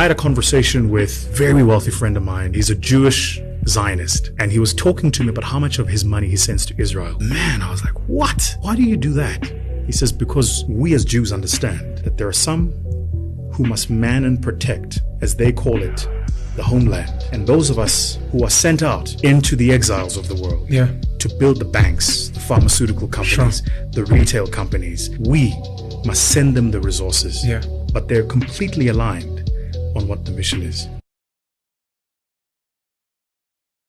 I had a conversation with a very wealthy friend of mine. He's a Jewish Zionist, and he was talking to me about how much of his money he sends to Israel. Man, I was like, what? Why do you do that? He says, because we as Jews understand that there are some who must man and protect, as they call it, the homeland. And those of us who are sent out into the exiles of the world to build the banks, the pharmaceutical companies, the retail companies, we must send them the resources. But they're completely aligned on what the mission is.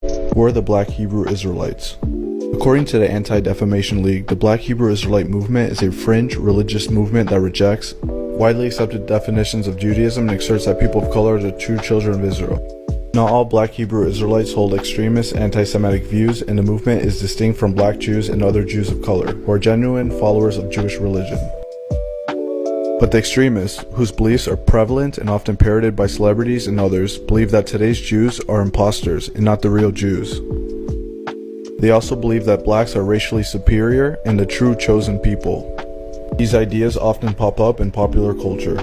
Who are the Black Hebrew Israelites? According to the Anti-Defamation League, the Black Hebrew Israelite movement is a fringe religious movement that rejects widely accepted definitions of Judaism and asserts that people of color are the true children of Israel. Not all Black Hebrew Israelites hold extremist anti-Semitic views, and the movement is distinct from Black Jews and other Jews of color, who are genuine followers of Jewish religion. But the extremists, whose beliefs are prevalent and often parroted by celebrities and others, believe that today's Jews are imposters and not the real Jews. They also believe that blacks are racially superior and the true chosen people. These ideas often pop up in popular culture,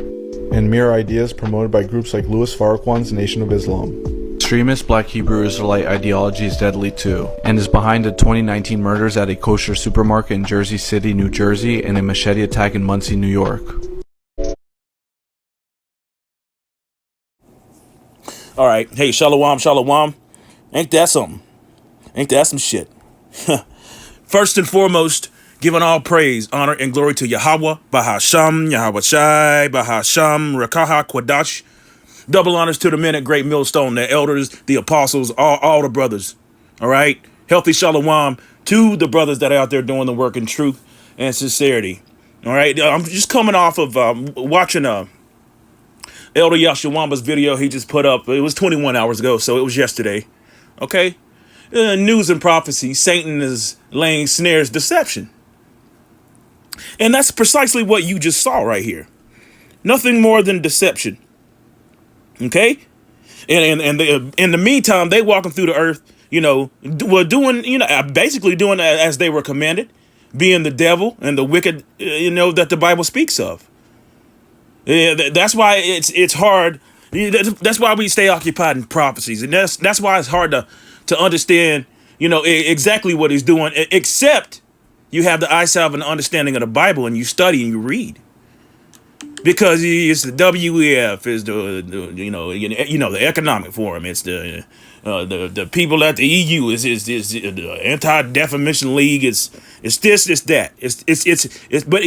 and mirror ideas promoted by groups like Louis Farrakhan's Nation of Islam. Extremist Black Hebrew Israelite ideology is deadly too, and is behind the 2019 murders at a kosher supermarket in Jersey City, New Jersey, and a machete attack in Muncie, New York. All right, hey, shalom, shalom. Ain't that something? Ain't that some shit? First and foremost, giving all praise, honor, and glory to Yahweh, Bahasham, Yahweh Shai, Bahasham, Rakaha, Kwadash. Double honors to the men at Great Millstone, the elders, the apostles, all the brothers. All right? Healthy shalom to the brothers that are out there doing the work in truth and sincerity. All right? I'm just coming off of watching Elder Yashawamba's video he just put up. It was 21 hours ago, so it was yesterday. Okay? News and prophecy. Satan is laying snares, deception. And that's precisely what you just saw right here. Nothing more than deception. Okay? And in the meantime, they walking through the earth, were doing, basically doing as they were commanded, being the devil and the wicked, that the Bible speaks of. That's why it's hard. That's why we stay occupied in prophecies. And that's why it's hard to understand, exactly what he's doing, except you have the eyesight of an understanding of the Bible and you study and you read. Because it's the WEF, is the Economic Forum, it's the people at the EU, is the Anti-Defamation League, it's this, it's that, but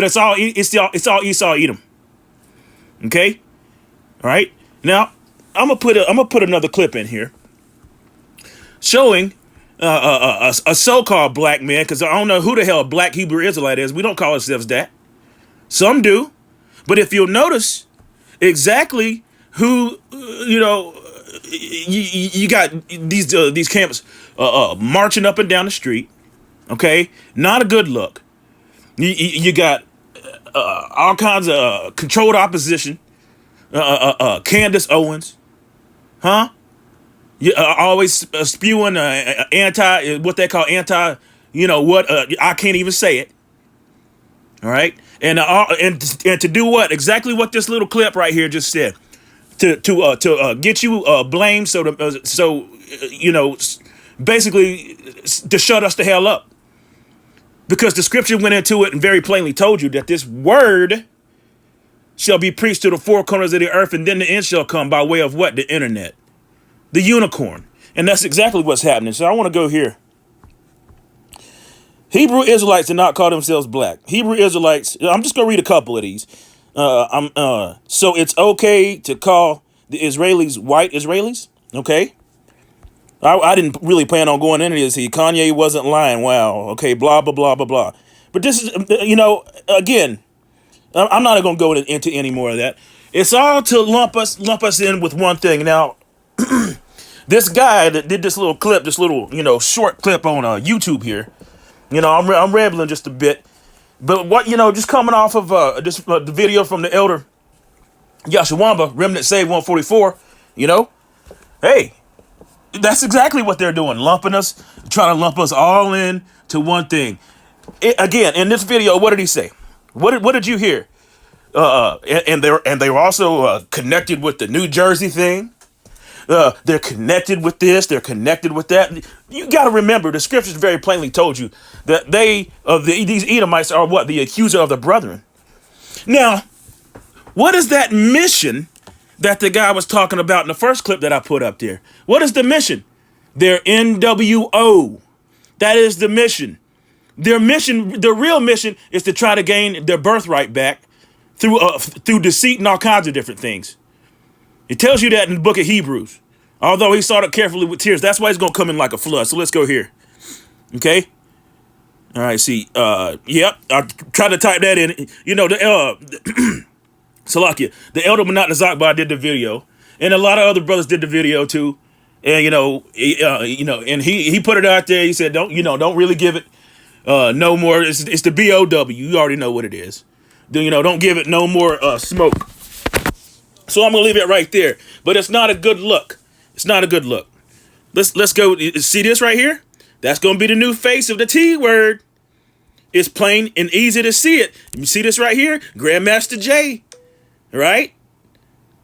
it's all Esau Edom. Okay, all right. Now I'm gonna put another clip in here showing a so-called black man, because I don't know who the hell a Black Hebrew Israelite is. We don't call ourselves that. Some do. But if you'll notice exactly who, you got these camps marching up and down the street, okay? Not a good look. You got all kinds of controlled opposition, Candace Owens, huh? You always spewing what they call anti, I can't even say it. All right, and to do what? Exactly what this little clip right here just said, to get you blamed, basically to shut us the hell up, because the scripture went into it and very plainly told you that this word shall be preached to the four corners of the earth, and then the end shall come by way of what? The internet, the unicorn, and that's exactly what's happening. So I want to go here. Hebrew Israelites do not call themselves black. Hebrew Israelites, I'm just going to read a couple of these. So it's okay to call the Israelis white Israelis? Okay. I didn't really plan on going into this. Kanye wasn't lying. Wow. Okay. Blah, blah, blah, blah, blah. But this is, again, I'm not going to go into any more of that. It's all to lump us in with one thing. Now, this guy that did this little clip, this little, short clip on YouTube here, I'm rambling just a bit, but what, just coming off of the video from the elder Yashawamba, Remnant Save 144, hey, that's exactly what they're doing, trying to lump us all in to one thing. Again, in this video, what did he say? What did you hear? And they're also connected with the New Jersey thing. They're connected with this. They're connected with that. You got to remember, the scriptures very plainly told you that these Edomites are what? The accuser of the brethren. Now, what is that mission that the guy was talking about in the first clip that I put up there? What is the mission? Their NWO. That is the mission. Their mission, the real mission, is to try to gain their birthright back through deceit and all kinds of different things. It tells you that in the book of Hebrews. Although he sought it carefully with tears. That's why he's going to come in like a flood. So let's go here. Okay? All right, see. Yep, I tried to type that in. You know, Salakia, the elder Menat Zakba did the video. And a lot of other brothers did the video too. And, and he put it out there. He said, don't really give it no more. It's the BOW. You already know what it is. Don't give it no more smoke. So I'm gonna leave it right there. But it's not a good look. It's not a good look. Let's go. See this right here? That's gonna be the new face of the T word. It's plain and easy to see it. You see this right here? Grandmaster J. Right?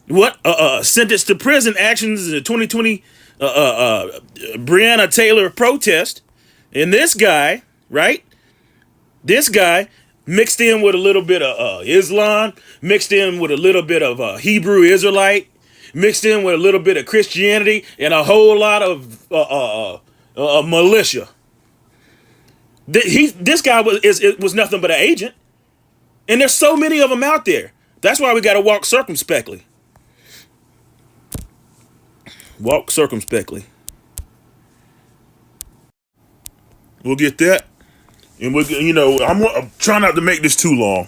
What? Sentenced to prison actions in the 2020 Breonna Taylor protest. And this guy, right? This guy mixed in with a little bit of Islam, mixed in with a little bit of Hebrew Israelite, mixed in with a little bit of Christianity, and a whole lot of militia. This guy was nothing but an agent. And there's so many of them out there. That's why we got to walk circumspectly. Walk circumspectly. We'll get that. And I'm trying not to make this too long.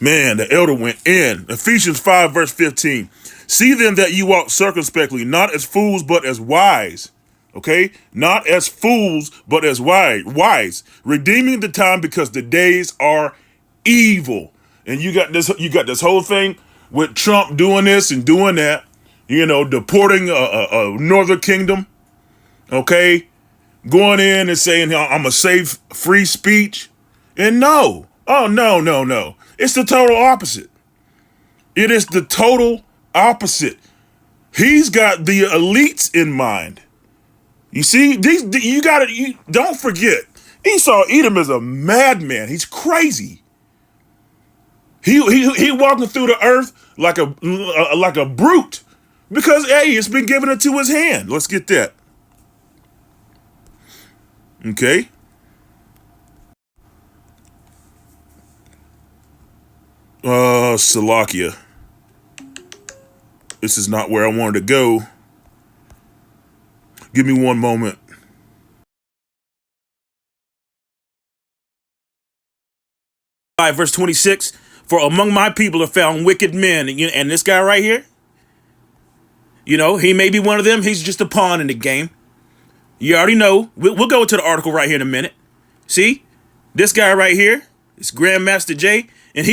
Man, the elder went in. Ephesians 5 verse 15. See then that you walk circumspectly, not as fools, but as wise. Okay? Not as fools, but as wise. Redeeming the time because the days are evil. And you got this whole thing with Trump doing this and doing that. Deporting a northern kingdom. Okay? Going in and saying, I'm going to save free speech. And no. Oh, no. It's the total opposite. It is the total opposite. He's got the elites in mind. You see, don't forget, Esau Edom is a madman. He's crazy. He walking through the earth like a brute because, hey, it's been given into his hand. Let's get that. Okay. Salakia. This is not where I wanted to go. Give me one moment. Verse 26. For among my people are found wicked men. And this guy right here, he may be one of them. He's just a pawn in the game. You already know. We'll go to the article right here in a minute. See? This guy right here is Grandmaster J. And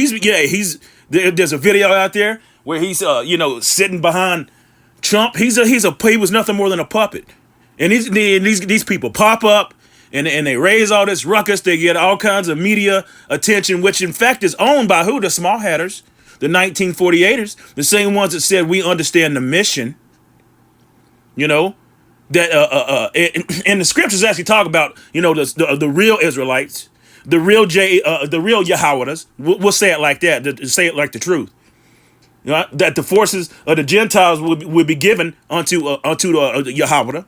there's a video out there where he's, sitting behind Trump. He was nothing more than a puppet. And these people pop up and they raise all this ruckus. They get all kinds of media attention, which in fact is owned by who? The small hatters, the 1948ers, the same ones that said we understand the mission, that and the scriptures actually talk about the real Israelites, the real Yahwadas. We'll say it like that, to say it like the truth. That the forces of the Gentiles will be given unto the Yahweh.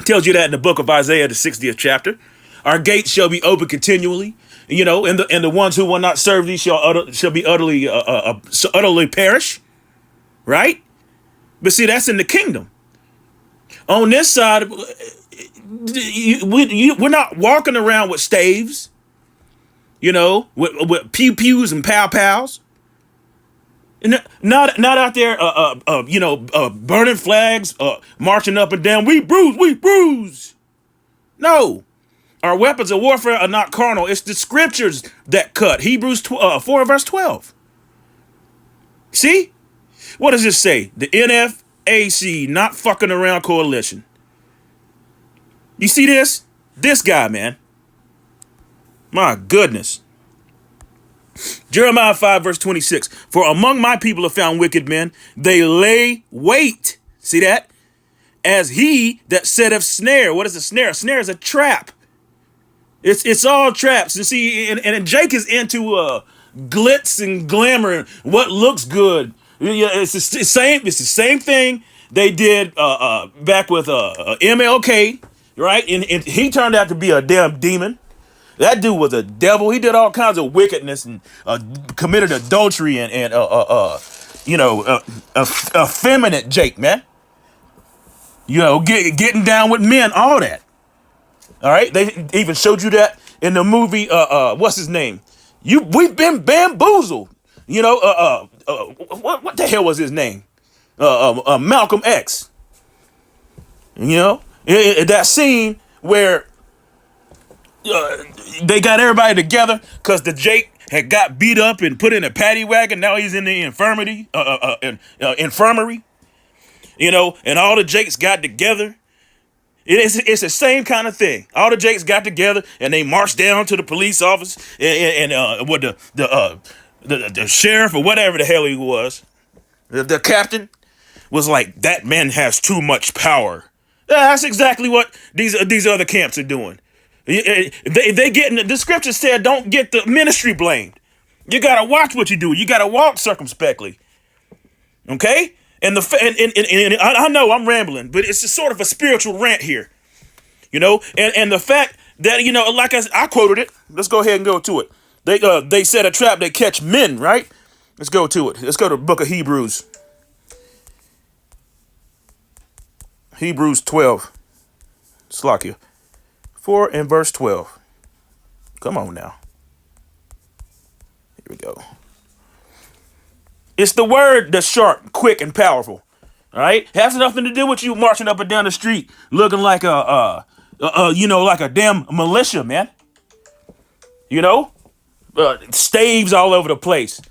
Tells you that in the book of Isaiah, the 60th chapter. Our gates shall be open continually, and the ones who will not serve thee shall be utterly perish. Right? But see, that's in the kingdom. On this side, we're not walking around with staves, with pew-pews and pow-pows. Not out there, burning flags, marching up and down. We bruise. No, our weapons of warfare are not carnal. It's the scriptures that cut. Hebrews 4 verse 12. See, what does this say? The NFAC, not fucking around coalition. You see this? This guy, man. My goodness. Jeremiah 5 verse 26. For among my people are found wicked men. They lay wait. See that? As he that setteth snare. What is a snare? A snare is a trap. It's all traps. And see, and Jake is into glitz and glamour and what looks good. Yeah, it's the same. It's the same thing they did back with MLK, right? And he turned out to be a damn demon. That dude was a devil. He did all kinds of wickedness and committed adultery and effeminate Jake, man. Getting down with men, all that. All right, they even showed you that in the movie. What's his name? We've been bamboozled. What the hell was his name? Malcolm X. That scene where they got everybody together because the Jake had got beat up and put in a paddy wagon. Now he's in the infirmary. And all the Jakes got together. It's the same kind of thing. All the Jakes got together and they marched down to the police office and what the sheriff or whatever the hell he was, the captain was like, that man has too much power. That's exactly what these other camps are doing. They getting the scripture said, don't get the ministry blamed. You gotta watch what you do. You gotta walk circumspectly. Okay. And I know I'm rambling, but it's just sort of a spiritual rant here, and the fact that, like I quoted it. Let's go ahead and go to it. They set a trap. They catch men, right? Let's go to it. Let's go to the book of Hebrews. Hebrews 12. Slakia. 4 and verse 12. Come on now. Here we go. It's the word that's sharp, quick, and powerful. All right, has nothing to do with you marching up and down the street looking like like a damn militia, man. Staves all over the place,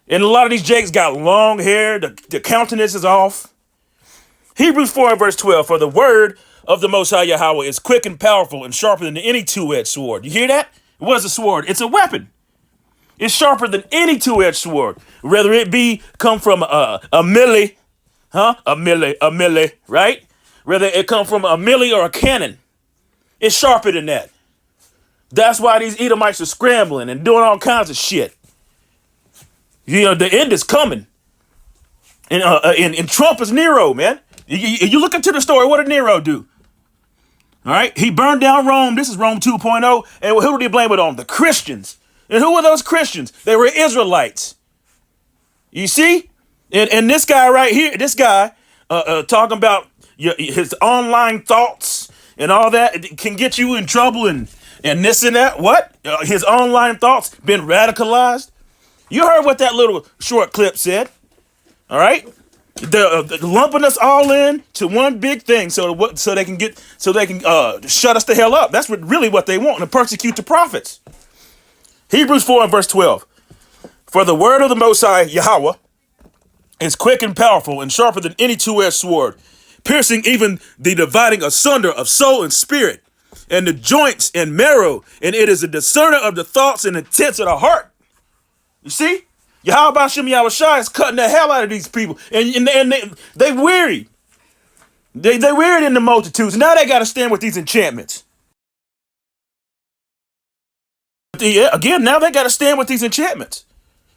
and a lot of these Jakes got long hair. The countenance is off. Hebrews 4 and verse 12. For the word of the Most High Yahweh is quick and powerful and sharper than any two-edged sword. You hear that? What is a sword? It's a weapon. It's sharper than any two-edged sword, whether it come from a millie, a millie, right? Whether it come from a millie or a cannon, it's sharper than that. That's why these Edomites are scrambling and doing all kinds of shit. The end is coming, and Trump is Nero, man. You look into the story. What did Nero do? All right, he burned down Rome. This is Rome 2.0, and who did he blame it on? The Christians. And who were those Christians? They were Israelites. You see? And this guy right here, talking about his online thoughts and all that, it can get you in trouble and this and that. What? His online thoughts been radicalized? You heard what that little short clip said. All right? They're lumping us all in to one big thing so they can shut us the hell up. That's really what they want, to persecute the prophets. Hebrews 4 and verse 12. For the word of the Most High Yahweh is quick and powerful and sharper than any two-edged sword, piercing even the dividing asunder of soul and spirit and the joints and marrow, and it is a discerner of the thoughts and intents of the heart. You see? Yahweh Hashem Yahushua is cutting the hell out of these people, and they wearied. They wearied in the multitudes. Now they got to stand with these enchantments. Again, now they got to stand with these enchantments.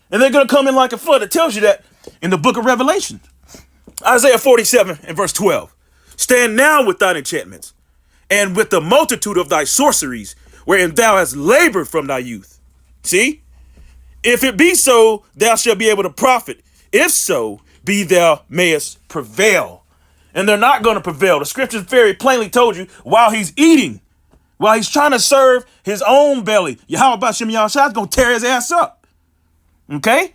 And they're going to come in like a flood. It tells you that in the book of Revelation. Isaiah 47 and verse 12. Stand now with thine enchantments and with the multitude of thy sorceries, wherein thou hast labored from thy youth. See? If it be so, thou shalt be able to profit. If so, be thou mayest prevail. And they're not going to prevail. The scriptures very plainly told you while he's eating, while he's trying to serve his own belly, Yahweh Bashem Yahushua is going to tear his ass up. Okay?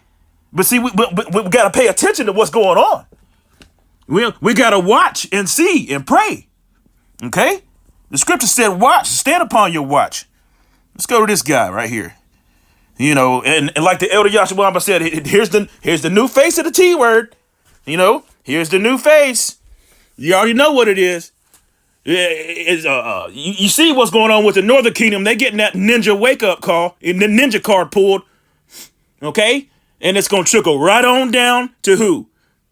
But see, we got to pay attention to what's going on. We got to watch and see and pray. Okay? The scripture said, watch, stand upon your watch. Let's go to this guy right here. And like the elder Yahshua said, here's the new face of the T word. Here's the new face. You already know what it is. You see what's going on with the Northern Kingdom. They getting that ninja wake up call and the ninja card pulled. Okay? And it's going to trickle right on down to who?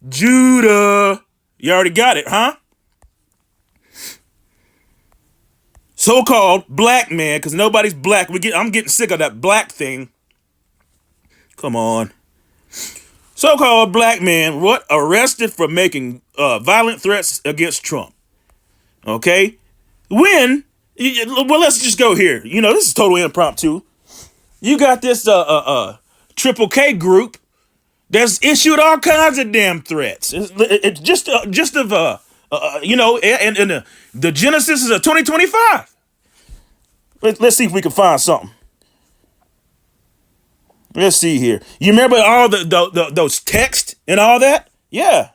Judah. You already got it, huh? So-called black man, because nobody's black. I'm getting sick of that black thing. Come on. So-called black man, what? Arrested for making violent threats against Trump. Okay? Well, let's just go here. You know, this is totally impromptu. You got this Triple K group that's issued all kinds of damn threats. It's just of you know, and the Genesis is of 2025. Let's see if we can find something. Let's see here. You remember all those texts and all that? Yeah.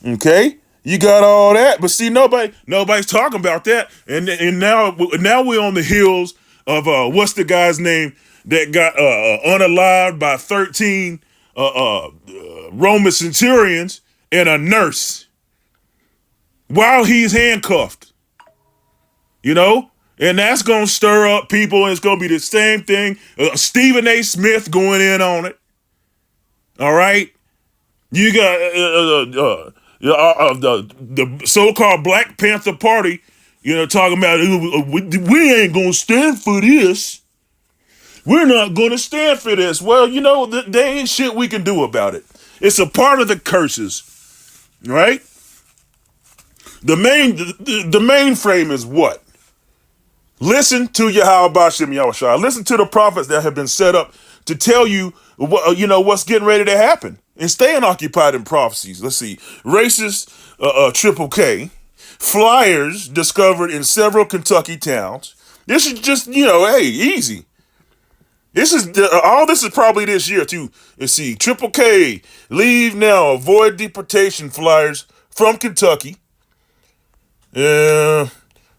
Okay. You got all that, but see, nobody's talking about that. And now we're on the heels of what's the guy's name that got unalived by 13 Roman centurions and a nurse while he's handcuffed. You know? And that's going to stir up people, and it's going to be the same thing. Stephen A. Smith going in on it. All right? You got the so-called Black Panther Party, you know, talking about, we ain't going to stand for this. We're not going to stand for this. Well, you know, there ain't shit we can do about it. It's a part of the curses. Right? The main frame is what? Listen to Yahweh Bashem Yahushua. Listen to the prophets that have been set up to tell you what, you know, what's getting ready to happen. And staying occupied in prophecies. Let's see. Racist Triple K. Flyers discovered in several Kentucky towns. This is just, you know, hey, easy. This is all this is probably this year too. Let's see. Triple K, leave now, avoid deportation flyers from Kentucky.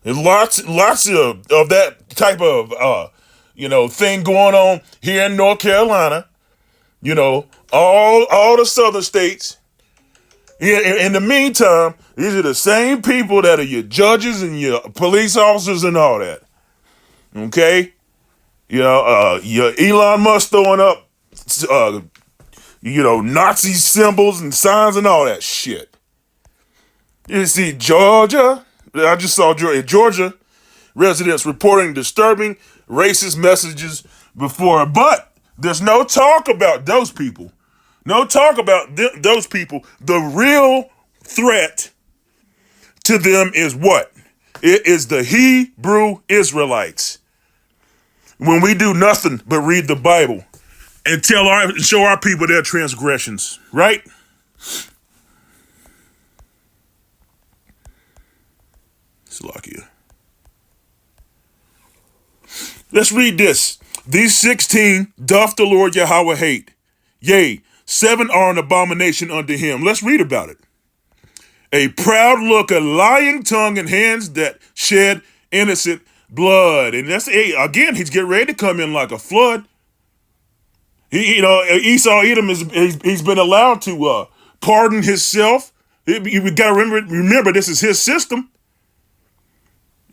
Lots of that type of you know, thing going on here in North Carolina. You know, all the southern states. In the meantime, these are the same people that are your judges and your police officers and all that. Okay? You know, your Elon Musk throwing up you know, Nazi symbols and signs and all that shit. You see, Georgia. I just saw Georgia residents reporting disturbing racist messages before, but there's no talk about those people. No talk about those people. The real threat to them is what? It is the Hebrew Israelites. When we do nothing but read the Bible and show our people their transgressions, right? Salakia. Let's read this. These 16 doth the Lord Yahweh hate. Yea, 7 are an abomination unto him. Let's read about it. A proud look, a lying tongue, and hands that shed innocent blood. And that's, again, he's getting ready to come in like a flood. You know, Esau Edom he's been allowed to pardon himself. You got to remember this is his system.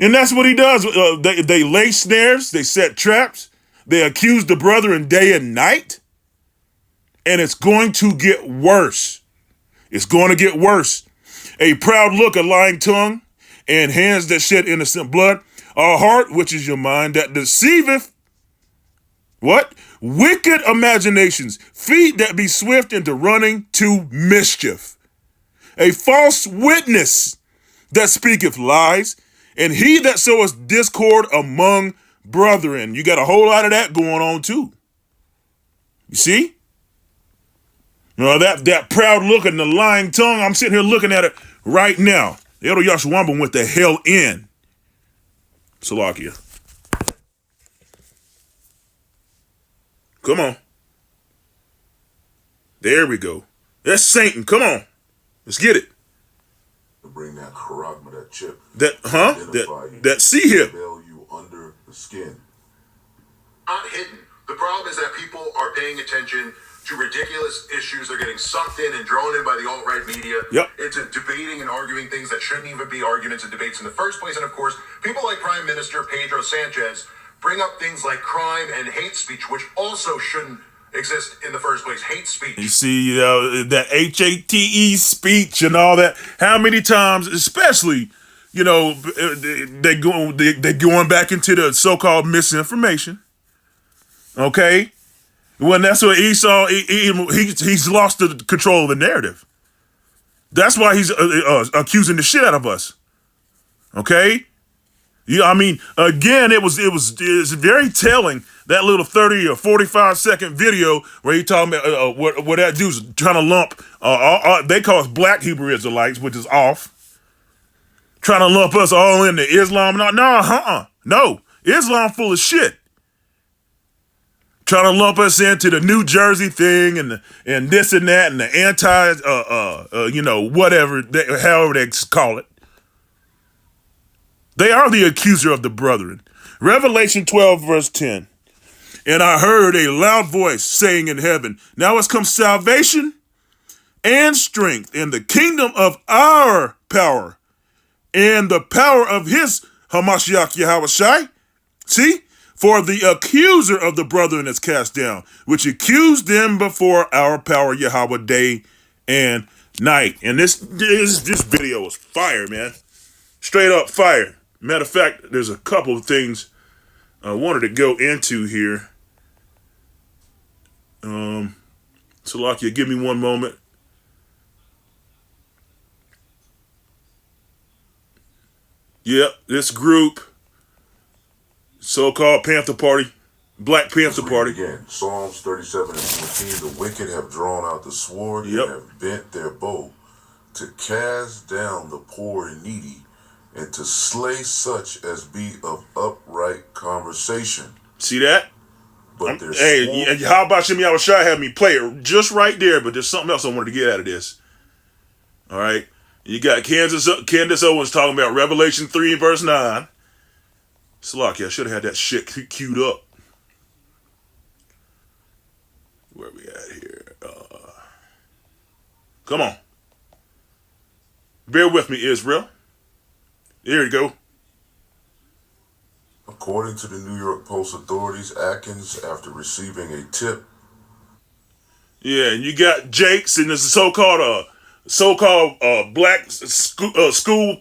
And that's what he does. They lay snares, they set traps, they accuse the brethren day and night, and it's going to get worse. It's going to get worse. A proud look, a lying tongue, and hands that shed innocent blood, a heart, which is your mind, that deceiveth, what? Wicked imaginations, feet that be swift into running to mischief, a false witness that speaketh lies, and he that soweth discord among brethren. You got a whole lot of that going on too. You see? You know, that proud look and the lying tongue, I'm sitting here looking at it right now. Elder Yashwamba went the hell in. Salakia. Come on. There we go. That's Satan. Come on. Let's get it. Bring that charagma, that chip. That see here. You under the skin. Not hidden. The problem is that people are paying attention to ridiculous issues. They're getting sucked in and drawn in by the alt-right media into debating and arguing things that shouldn't even be arguments and debates in the first place. And of course, people like Prime Minister Pedro Sanchez bring up things like crime and hate speech, which also shouldn't exist in the first place. Hate speech. You see, that HATE speech and all that. How many times, especially, they going back into the so-called misinformation. Okay, when that's what Esau, he's lost the control of the narrative. That's why he's accusing the shit out of us. Okay. Yeah, I mean, again, it was very telling, that little 30 or 45-second video where he talking about what that dude's trying to lump. They call us black Hebrew Israelites, which is off. Trying to lump us all into Islam. No, Islam full of shit. Trying to lump us into the New Jersey thing and this and that and the anti whatever however they call it. They are the accuser of the brethren. Revelation 12, verse 10. And I heard a loud voice saying in heaven, now has come salvation and strength in the kingdom of our power and the power of his Hamashiach Yahushai. See? For the accuser of the brethren is cast down, which accused them before our power Yahweh day and night. And this video is fire, man. Straight up fire. Matter of fact, there's a couple of things I wanted to go into here. Salakia, give me one moment. Yep, this group, so-called Panther Party, Black Panther Party. Again, Psalms 37 and 14, the wicked have drawn out the sword and have bent their bow to cast down the poor and needy, and to slay such as be of upright conversation. See that? But hey, how about Shemi Yahushua had me play it just right there, but there's something else I wanted to get out of this. All right. You got Candace Owens talking about Revelation 3 and verse 9. Slacky, I should have had that shit queued up. Where we at here? Come on. Bear with me, Israel. Here you go. According to the New York Post authorities, Atkins, after receiving a tip. Yeah, and you got Jakes and this so-called black school,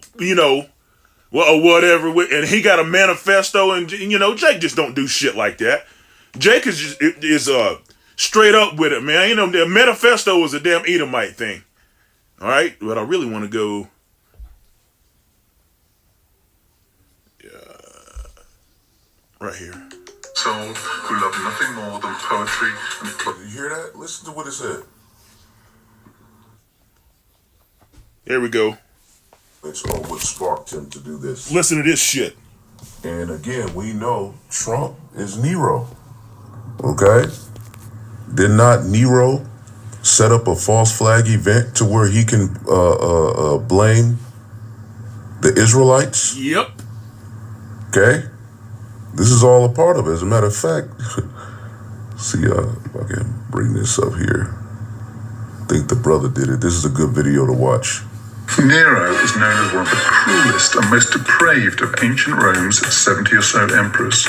or whatever, and he got a manifesto, and Jake just don't do shit like that. Jake is straight up with it, man. The manifesto was a damn Edomite thing. All right, but I really want to go. Right here. Soul who love nothing more than poetry and You hear that? Listen to what it said. There we go. It's all what sparked him to do this. Listen to this shit. And again, we know Trump is Nero. Okay? Did not Nero set up a false flag event to where he can blame the Israelites? Yep. Okay? This is all a part of it. As a matter of fact, see if I can bring this up here. I think the brother did it. This is a good video to watch. Nero is known as one of the cruelest and most depraved of ancient Rome's 70 or so emperors.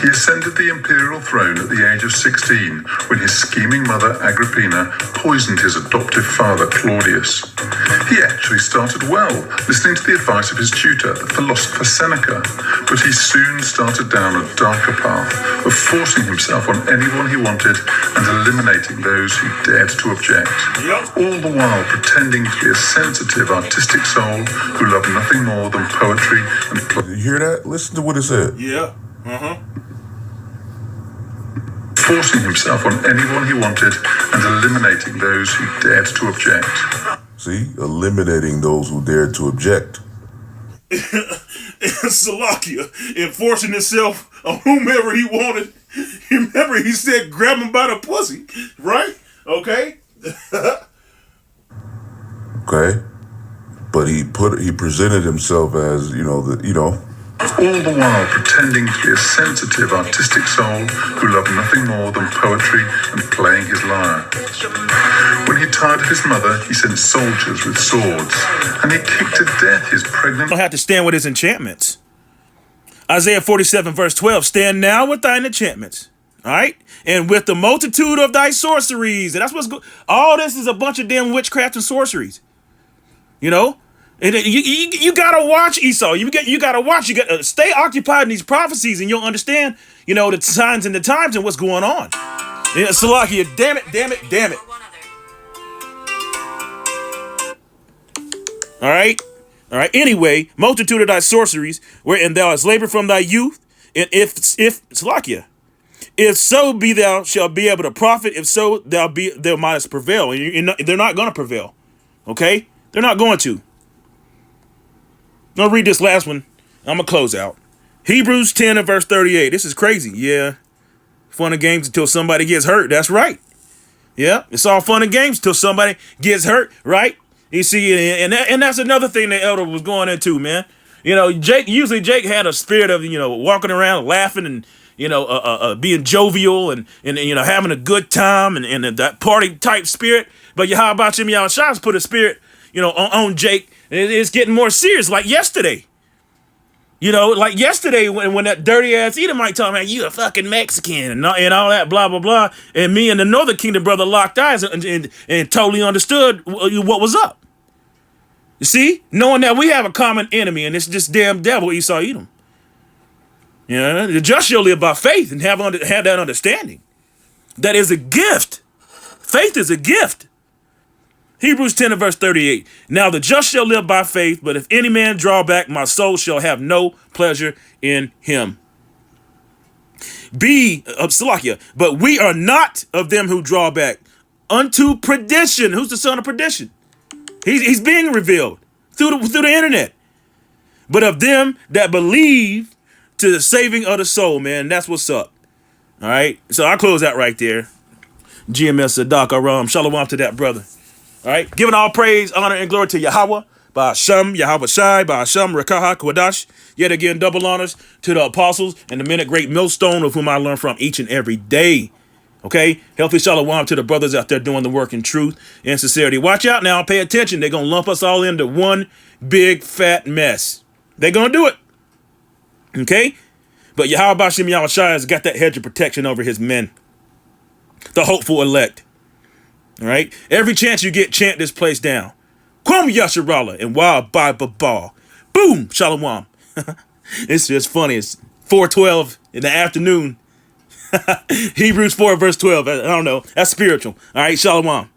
He ascended the imperial throne at the age of 16 when his scheming mother Agrippina poisoned his adoptive father Claudius. He actually started well, listening to the advice of his tutor, the philosopher Seneca, but he soon started down a darker path of forcing himself on anyone he wanted and eliminating those who dared to object. All the while pretending to be a sensitive, artistic soul who loved nothing more than poetry and you hear that? Listen to what it said. Yeah. Forcing himself on anyone he wanted and eliminating those who dared to object. See? Eliminating those who dared to object. Salakia, enforcing himself on whomever he wanted. Remember, he said grab him by the pussy, right? Okay? Okay? But he presented himself as, all the while pretending to be a sensitive, artistic soul who loved nothing more than poetry and playing his lyre. When he tired of his mother, he sent soldiers with swords, and he kicked to death his pregnant... I don't have to stand with his enchantments. Isaiah 47 verse 12, stand now with thine enchantments. All right. And with the multitude of thy sorceries. And that's what's good. All this is a bunch of damn witchcraft and sorceries. You know, and you gotta watch Esau. You gotta watch. You gotta stay occupied in these prophecies, and you'll understand, you know, the signs and the times and what's going on. Yeah, Salakia, damn it. All right. Anyway, multitude of thy sorceries, wherein thou hast labored from thy youth, and if Salakia, if so be thou shalt be able to profit, if so thou mightest prevail, and they're not going to prevail. Okay. They're not going to. I'll read this last one. I'm going to close out. Hebrews 10 and verse 38. This is crazy. Yeah. Fun and games until somebody gets hurt. That's right. Yeah. It's all fun and games until somebody gets hurt. Right. You see, and that's another thing the elder was going into, man. You know, Jake had a spirit of, you know, walking around laughing and, you know, being jovial and you know, having a good time and that party type spirit. But how about Jimmy Al-Shah's put a spirit, you know, on Jake, and it's getting more serious, like yesterday. You know, like yesterday when that dirty ass Edomite told me, you a fucking Mexican and all that blah blah blah, and me and the Northern Kingdom brother locked eyes and totally understood what was up. You see, knowing that we have a common enemy, and it's this damn devil Esau Edom. You know, the just shall live by faith and have that understanding. That is a gift. Faith is a gift. Hebrews 10 and verse 38. Now the just shall live by faith, but if any man draw back, my soul shall have no pleasure in him. Salakia, but we are not of them who draw back unto perdition. Who's the son of perdition? He's being revealed through the internet. But of them that believe to the saving of the soul, man. That's what's up. All right. So I'll close out right there. GMS Sadak Aram. Shalom to that brother. All right, giving all praise, honor, and glory to Yahweh, Ba'asham, Yahweh Shai, Ba'asham, Rekaha, Kwadash. Yet again, double honors to the apostles and the men at Great Millstone, of whom I learn from each and every day. Okay, healthy shalom to the brothers out there doing the work in truth and sincerity. Watch out now, pay attention. They're going to lump us all into one big fat mess. They're going to do it. Okay, but Yahweh Ba'asham, Yahweh Shai has got that hedge of protection over his men, the hopeful elect. All right. Every chance you get, chant this place down. Kwam Yasharallah and Wild Bible Ball. Boom. Shalom. It's just funny. It's 4:12 in the afternoon. Hebrews 4 verse 12. I don't know. That's spiritual. All right. Shalom.